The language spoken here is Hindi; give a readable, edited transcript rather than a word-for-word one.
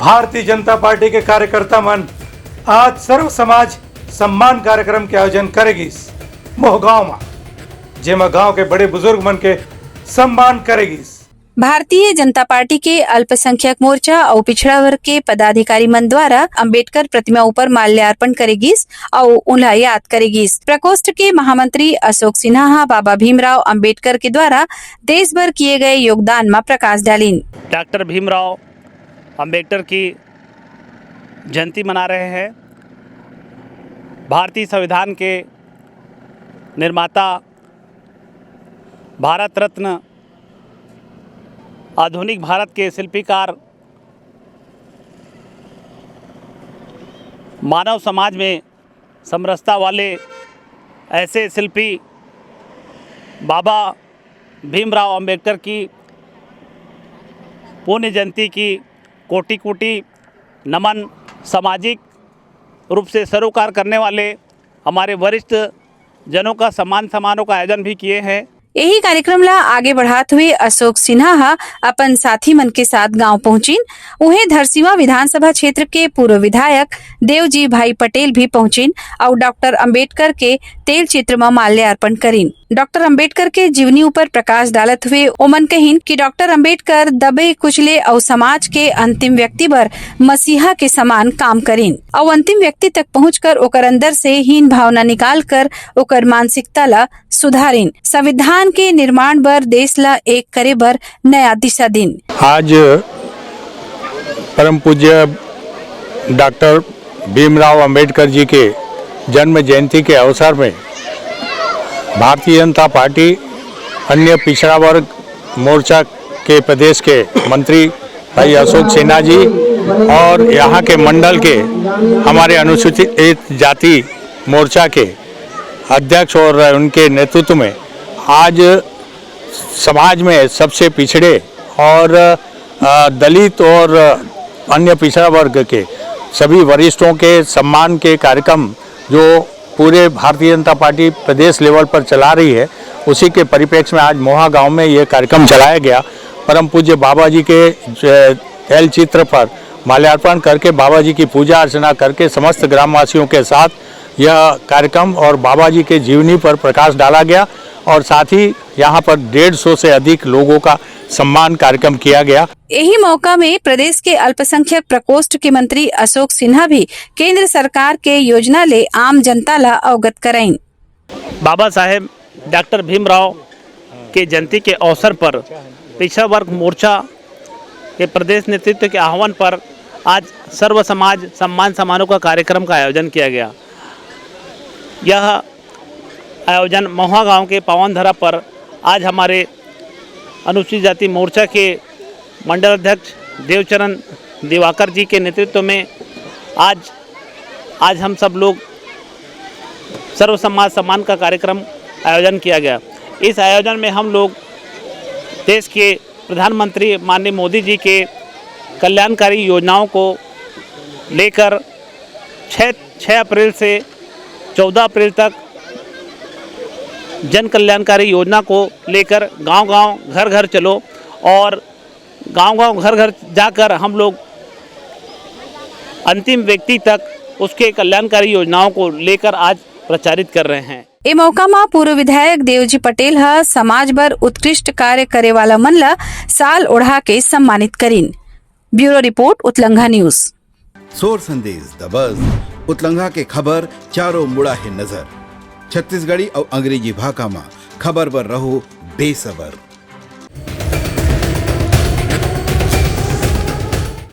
भारतीय जनता पार्टी के कार्यकर्ता मन आज सर्व समाज सम्मान कार्यक्रम के आयोजन करेगी मोहगांव में, जेमा गांव के बड़े बुजुर्ग मन के सम्मान करेगी। भारतीय जनता पार्टी के अल्पसंख्यक मोर्चा और पिछड़ा वर्ग के पदाधिकारी मन द्वारा अंबेडकर प्रतिमा ऊपर माल्यार्पण करेगिस और उन्हें याद करेगिस। प्रकोष्ठ के महामंत्री अशोक सिन्हा बाबा भीमराव अंबेडकर के द्वारा देश भर किए गए योगदान में प्रकाश डालिन। डॉक्टर भीमराव अंबेडकर की जयंती मना रहे हैं। भारतीय संविधान के निर्माता, भारत रत्न, आधुनिक भारत के शिल्पीकार, मानव समाज में समरसता वाले ऐसे शिल्पी बाबा भीमराव अंबेडकर की पुण्य जयंती की कोटि कोटि नमन। सामाजिक रूप से सरोकार करने वाले हमारे वरिष्ठ जनों का सम्मान समारोह का आयोजन भी किए हैं। यही कार्यक्रम ला आगे बढ़ाते हुए अशोक सिन्हा अपन साथी मन के साथ गांव पहुंचिन। उन्हें धरसीवा विधानसभा क्षेत्र के पूर्व विधायक देवजी भाई पटेल भी पहुंचिन और डॉक्टर अंबेडकर के तेल चित्र में माल्यार्पण करीन। डॉक्टर अंबेडकर के जीवनी ऊपर प्रकाश डालत हुए ओमन कहिन कि डॉक्टर अंबेडकर दबे कुचले और समाज के अंतिम व्यक्ति पर मसीहा के समान काम करीन और अंतिम व्यक्ति तक पहुंचकर ओकर अंदर से हीन भावना निकाल कर ओकर मानसिकता ला सुधारिन। संविधान के निर्माण बर देश ला एक करे बर नया दिशा दिन। आज परम पूज्य डॉक्टर भीमराव अंबेडकर जी के जन्म जयंती के अवसर में भारतीय जनता पार्टी, अन्य पिछड़ा वर्ग मोर्चा के प्रदेश के मंत्री भाई अशोक सिन्हा जी और यहाँ के मंडल के हमारे अनुसूचित जाति मोर्चा के अध्यक्ष और उनके नेतृत्व में आज समाज में सबसे पिछड़े और दलित और अन्य पिछड़ा वर्ग के सभी वरिष्ठों के सम्मान के कार्यक्रम जो पूरे भारतीय जनता पार्टी प्रदेश लेवल पर चला रही है, उसी के परिप्रेक्ष्य में आज मोहा गांव में ये कार्यक्रम चलाया गया। परम पूज्य बाबा जी के तैल चित्र पर माल्यार्पण करके बाबा जी की पूजा अर्चना करके समस्त ग्रामवासियों के साथ यह कार्यक्रम और बाबा जी के जीवनी पर प्रकाश डाला गया और साथ ही यहाँ पर 150 से अधिक लोगों का सम्मान कार्यक्रम किया गया। यही मौका में प्रदेश के अल्पसंख्यक प्रकोष्ठ के मंत्री अशोक सिन्हा भी केंद्र सरकार के योजना ले आम जनता ला अवगत कराइन। बाबा साहेब डॉक्टर भीमराव के जयंती के अवसर पर पिछड़ा वर्ग मोर्चा के प्रदेश नेतृत्व के आह्वान पर आज सर्व समाज सम्मान समारोह का कार्यक्रम का आयोजन किया गया। यह आयोजन मोहा गांव के पावन धरा पर आज हमारे अनुसूचित जाति मोर्चा के मंडल अध्यक्ष देवचरण दिवाकर जी के नेतृत्व में आज हम सब लोग सर्व समाज सम्मान का कार्यक्रम आयोजन किया गया। इस आयोजन में हम लोग देश के प्रधानमंत्री माननीय मोदी जी के कल्याणकारी योजनाओं को लेकर 6 अप्रैल से 14 अप्रैल तक जन कल्याणकारी योजना को लेकर गांव-गांव घर-घर चलो और गांव-गांव घर-घर जाकर हम लोग अंतिम व्यक्ति तक उसके कल्याणकारी योजनाओं को लेकर आज प्रचारित कर रहे हैं। ए मौका में पूर्व विधायक देवजी पटेल समाज बर उत्कृष्ट कार्य करे वाला मन ला साल ओढ़ा के सम्मानित करीन। ब्यूरो रिपोर्ट उतलंघा न्यूज। सोर संदेश दबज उतलंघा के खबर चारों मुड़ा है नजर। छत्तीसगढ़ी और अंग्रेजी भाषा में खबर बर रहो बेसबर।